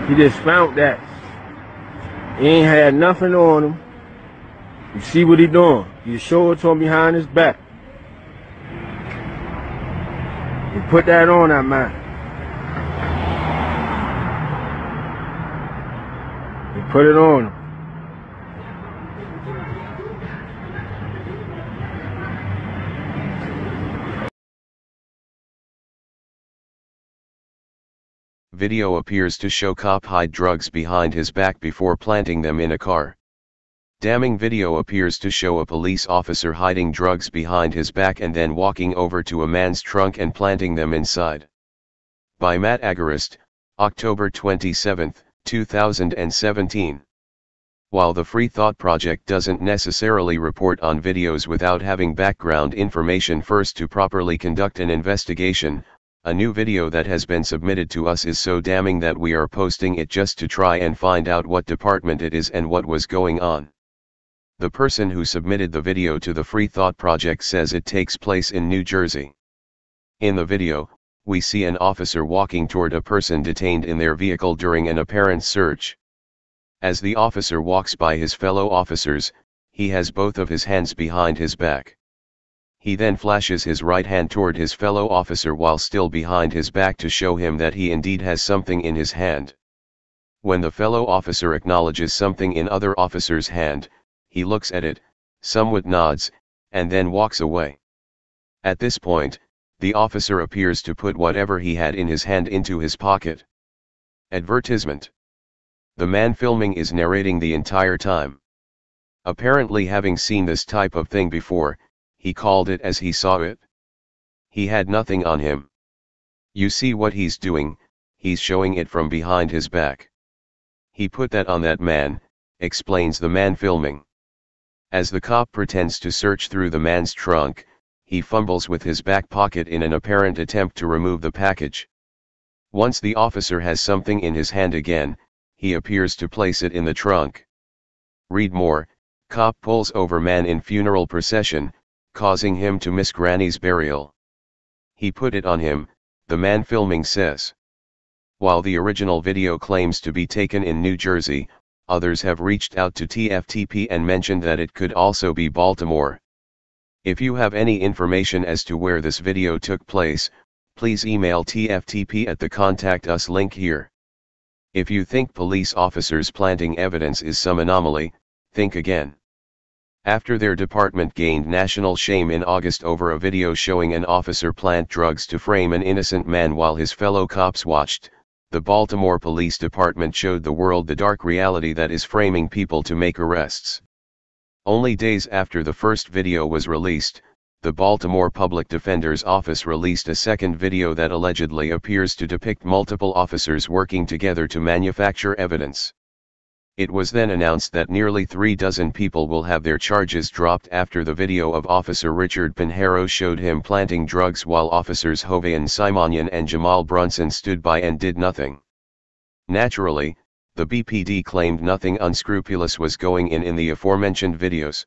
He just found that. He ain't had nothing on him. You see what he doing? He shoulder to him behind his back. He put that on that man. He put it on him. Video appears to show cop hide drugs behind his back before planting them in a car. Damning video appears to show a police officer hiding drugs behind his back and then walking over to a man's trunk and planting them inside. By Matt Agarist, October 27, 2017. While the Free Thought Project doesn't necessarily report on videos without having background information first to properly conduct an investigation, a new video that has been submitted to us is so damning that we are posting it just to try and find out what department it is and what was going on. The person who submitted the video to the Free Thought Project says it takes place in New Jersey. In the video, we see an officer walking toward a person detained in their vehicle during an apparent search. As the officer walks by his fellow officers, he has both of his hands behind his back. He then flashes his right hand toward his fellow officer while still behind his back to show him that he indeed has something in his hand. When the fellow officer acknowledges something in other officer's hand, he looks at it, somewhat nods, and then walks away. At this point, the officer appears to put whatever he had in his hand into his pocket. Advertisement. The man filming is narrating the entire time. Apparently having seen this type of thing before, he called it as he saw it. He had nothing on him. You see what he's doing, he's showing it from behind his back. He put that on that man, explains the man filming. As the cop pretends to search through the man's trunk, he fumbles with his back pocket in an apparent attempt to remove the package. Once the officer has something in his hand again, he appears to place it in the trunk. Read more. Cop pulls over man in funeral procession, causing him to miss Granny's burial. He put it on him, the man filming says. While the original video claims to be taken in New Jersey, others have reached out to TFTP and mentioned that it could also be Baltimore. If you have any information as to where this video took place, please email TFTP at the Contact Us link here. If you think police officers planting evidence is some anomaly, think again. After their department gained national shame in August over a video showing an officer plant drugs to frame an innocent man while his fellow cops watched, the Baltimore Police Department showed the world the dark reality that is framing people to make arrests. Only days after the first video was released, the Baltimore Public Defender's Office released a second video that allegedly appears to depict multiple officers working together to manufacture evidence. It was then announced that nearly 36 people will have their charges dropped after the video of Officer Richard Pinheiro showed him planting drugs while officers Hovayan Simonian and Jamal Brunson stood by and did nothing. Naturally, the BPD claimed nothing unscrupulous was going in the aforementioned videos.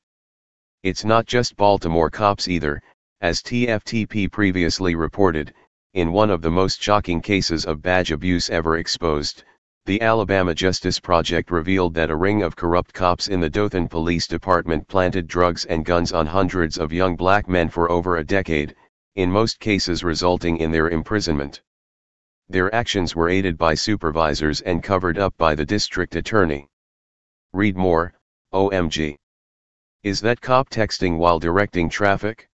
It's not just Baltimore cops either, as TFTP previously reported, in one of the most shocking cases of badge abuse ever exposed. The Alabama Justice Project revealed that a ring of corrupt cops in the Dothan Police Department planted drugs and guns on hundreds of young black men for over a decade, in most cases resulting in their imprisonment. Their actions were aided by supervisors and covered up by the district attorney. Read more. OMG. Is that cop texting while directing traffic?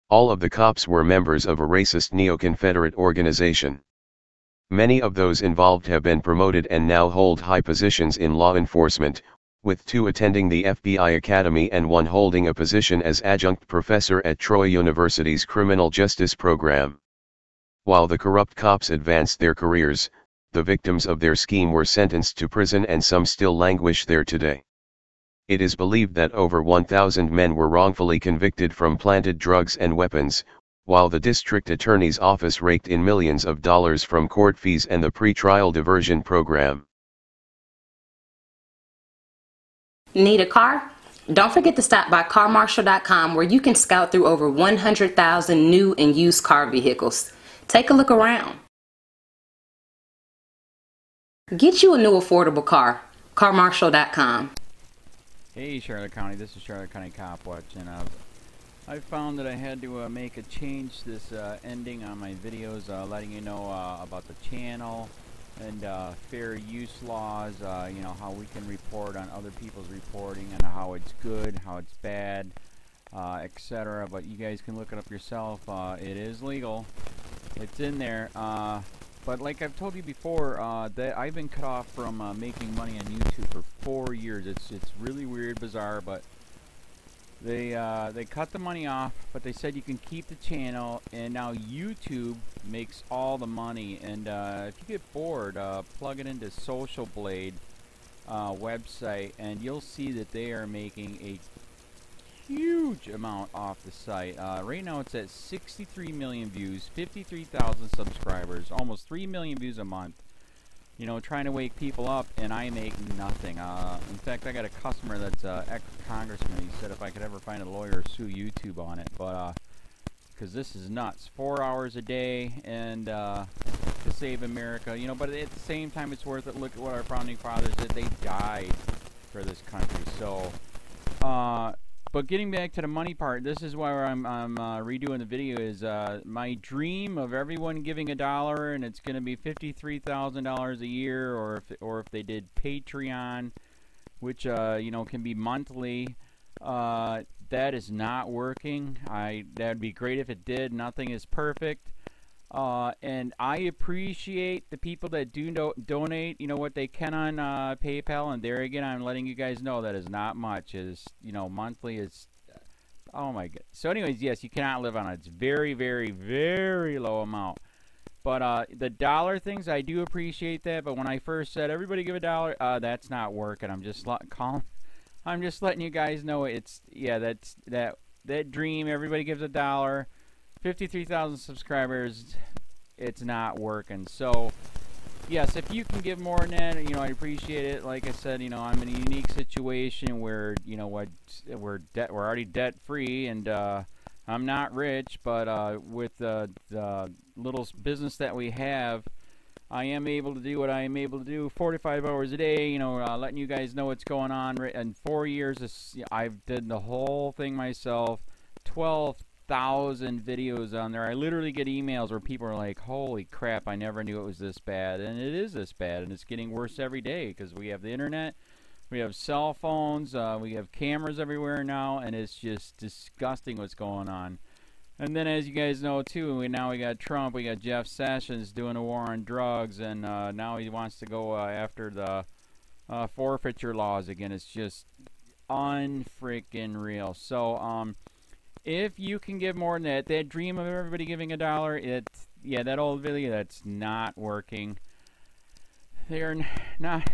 All of the cops were members of a racist neo-Confederate organization. Many of those involved have been promoted and now hold high positions in law enforcement, with 2 attending the FBI Academy and 1 holding a position as adjunct professor at Troy University's criminal justice program. While the corrupt cops advanced their careers, the victims of their scheme were sentenced to prison and some still languish there today. It is believed that over 1,000 men were wrongfully convicted from planted drugs and weapons, while the district attorney's office raked in millions of dollars from court fees and the pretrial diversion program. Need a car? Don't forget to stop by carmarshal.com where you can scout through over 100,000 new and used car vehicles. Take a look around. Get you a new affordable car. CarMarshal.com. Hey Charlotte County, this is Charlotte County COPWATCH, and I found that I had to make a change this ending on my videos, letting you know about the channel and fair use laws, you know, how we can report on other people's reporting and how it's good, how it's bad, etc. But you guys can look it up yourself. It is legal. It's in there. But like I've told you before, that I've been cut off from making money on YouTube for 4 years. It's really weird, bizarre, but they cut the money off, but they said you can keep the channel, and now YouTube makes all the money. And if you get bored, plug it into Social Blade website, and you'll see that they are making a huge amount off the site. Right now it's at 63 million views, 53,000 subscribers, almost 3 million views a month. You know, trying to wake people up, and I make nothing. In fact, I got a customer that's ex-congressman. He said if I could ever find a lawyer, sue YouTube on it. But because this is nuts. 4 hours a day, and to save America. You know, but at the same time, it's worth it. Look at what our founding fathers did. They died for this country. So, but getting back to the money part, this is why I'm redoing the video. Is my dream of everyone giving $1, and it's going to be $53,000 a year, or if they did Patreon, which you know, can be monthly. That is not working. That'd be great if it did. Nothing is perfect. And I appreciate the people that do donate, you know, what they can on PayPal. And there again, I'm letting you guys know that is not much. Is, you know, monthly is, oh my god. So anyways, yes, you cannot live on it. It's very, very, very low amount. But the dollar things, I do appreciate that. But when I first said everybody give $1, that's not working. I'm just letting you guys know it's, yeah, that's that dream. Everybody gives $1. 53,000 subscribers, it's not working. So yes, if you can give more than that, you know, I appreciate it. Like I said, you know, I'm in a unique situation where, you know what, we're already debt free, and I'm not rich, but with the little business that we have, I am able to do what I am able to do 45 hours a day, you know, letting you guys know what's going on. In 4 years, I've did the whole thing myself. 12,000 videos on there. I literally get emails where people are like, holy crap, I never knew it was this bad. And it is this bad, and it's getting worse every day because we have the internet, we have cell phones, we have cameras everywhere now, and it's just disgusting what's going on. And then, as you guys know too, now we got Trump, we got Jeff Sessions doing a war on drugs, and now he wants to go after the forfeiture laws again. It's just unfreaking real. So if you can give more than that dream of everybody giving $1, yeah, that old video, that's not working. They're not,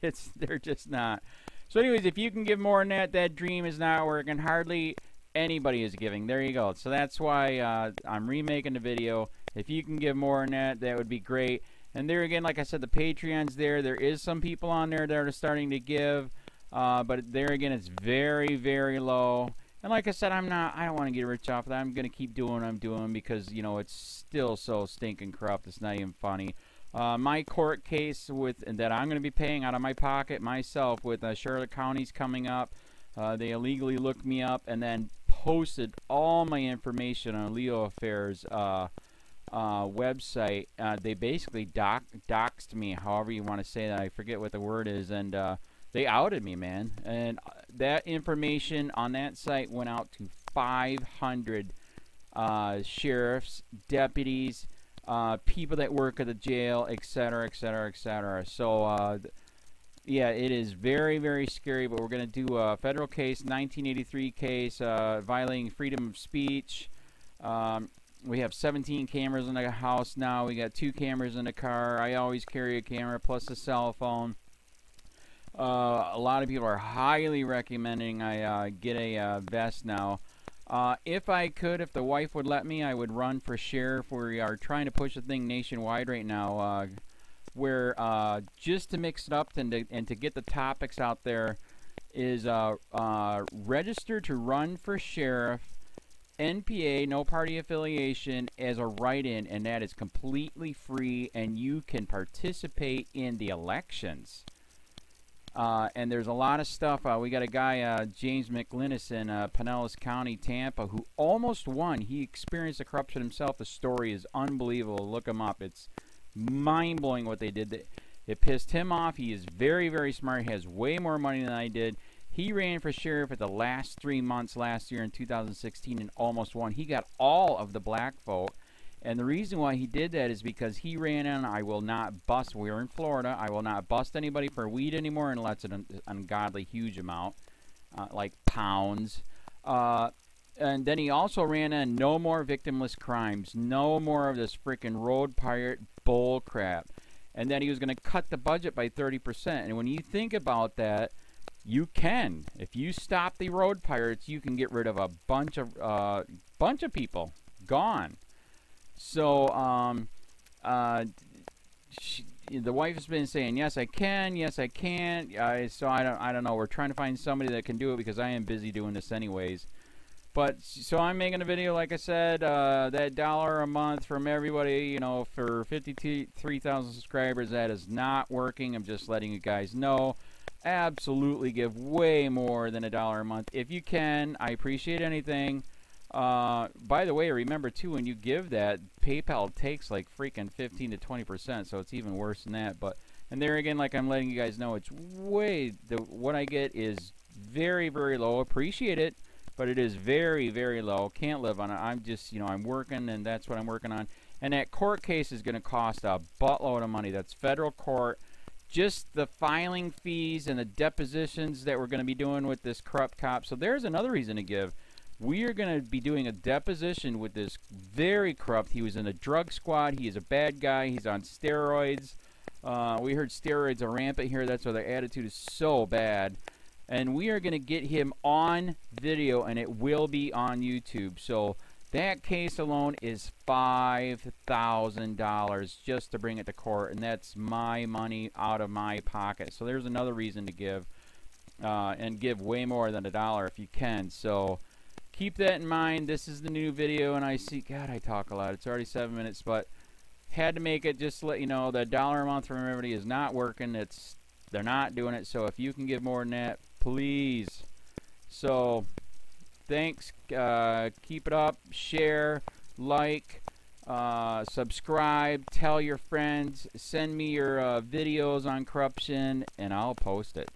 they're just not. So anyways, if you can give more than that dream is not working. Hardly anybody is giving. There you go. So that's why I'm remaking the video. If you can give more than that, that would be great. And there again, like I said, the Patreon's there. There is some people on there that are starting to give, but there again, it's very, very low. And like I said, I don't want to get rich off of that. I'm going to keep doing what I'm doing because, you know, it's still so stinking corrupt. It's not even funny. My court case that I'm going to be paying out of my pocket myself with Charlotte County's coming up. They illegally looked me up and then posted all my information on LEOAFFAIRS website. They basically doxed me, however you want to say that. I forget what the word is. And they outed me, man. And that information on that site went out to 500 sheriffs, deputies, people that work at the jail, etc., etc., etc. So, yeah, it is very, very scary, but we're going to do a federal case, 1983 case, violating freedom of speech. We have 17 cameras in the house now. We got 2 cameras in the car. I always carry a camera plus a cell phone. A lot of people are highly recommending I get a vest now. If I could, if the wife would let me, I would run for sheriff. We are trying to push the thing nationwide right now, where just to mix it up and to get the topics out there is register to run for sheriff NPA, no party affiliation, as a write-in, and that is completely free, and you can participate in the elections. And there's a lot of stuff. We got a guy, James McLinnis in Pinellas County, Tampa, who almost won. He experienced the corruption himself. The story is unbelievable. Look him up. It's mind-blowing what they did. It pissed him off. He is very, very smart. He has way more money than I did. He ran for sheriff at the last 3 months last year in 2016 and almost won. He got all of the black vote. And the reason why he did that is because he ran on, I will not bust, we're in Florida, I will not bust anybody for weed anymore unless it's an ungodly huge amount, like pounds. And then he also ran on no more victimless crimes, no more of this freaking road pirate bull crap. And then he was going to cut the budget by 30%. And when you think about that, you can. If you stop the road pirates, you can get rid of a bunch of people. Gone. So, the wife has been saying, yes, I can, yes, I can't. So I don't know. We're trying to find somebody that can do it because I am busy doing this anyways. But, so I'm making a video, like I said, that $1 a month from everybody, you know, for 53,000 subscribers, that is not working. I'm just letting you guys know. Absolutely give way more than $1 a month. If you can, I appreciate anything. By the way, remember too, when you give that, PayPal takes like freaking 15 to 20%, so it's even worse than that. But, and there again, like I'm letting you guys know, it's way, what I get is very, very low. Appreciate it, but it is very, very low. Can't live on it. I'm just, you know, I'm working, and that's what I'm working on. And that court case is going to cost a buttload of money. That's federal court. Just the filing fees and the depositions that we're going to be doing with this corrupt cop. So there's another reason to give. We are going to be doing a deposition with this very corrupt. He was in a drug squad. He is a bad guy. He's on steroids. We heard steroids are rampant here. That's why their attitude is so bad. And we are going to get him on video, and it will be on YouTube. So that case alone is $5,000 just to bring it to court, and that's my money out of my pocket. So there's another reason to give, and give way more than $1 if you can. So keep that in mind. This is the new video, and I see, God, I talk a lot. It's already 7 minutes, but had to make it just to let you know that $1 a month from everybody is not working. They're not doing it. So if you can give more than that, please. So thanks. Keep it up. Share, like, subscribe, tell your friends, send me your videos on corruption, and I'll post it.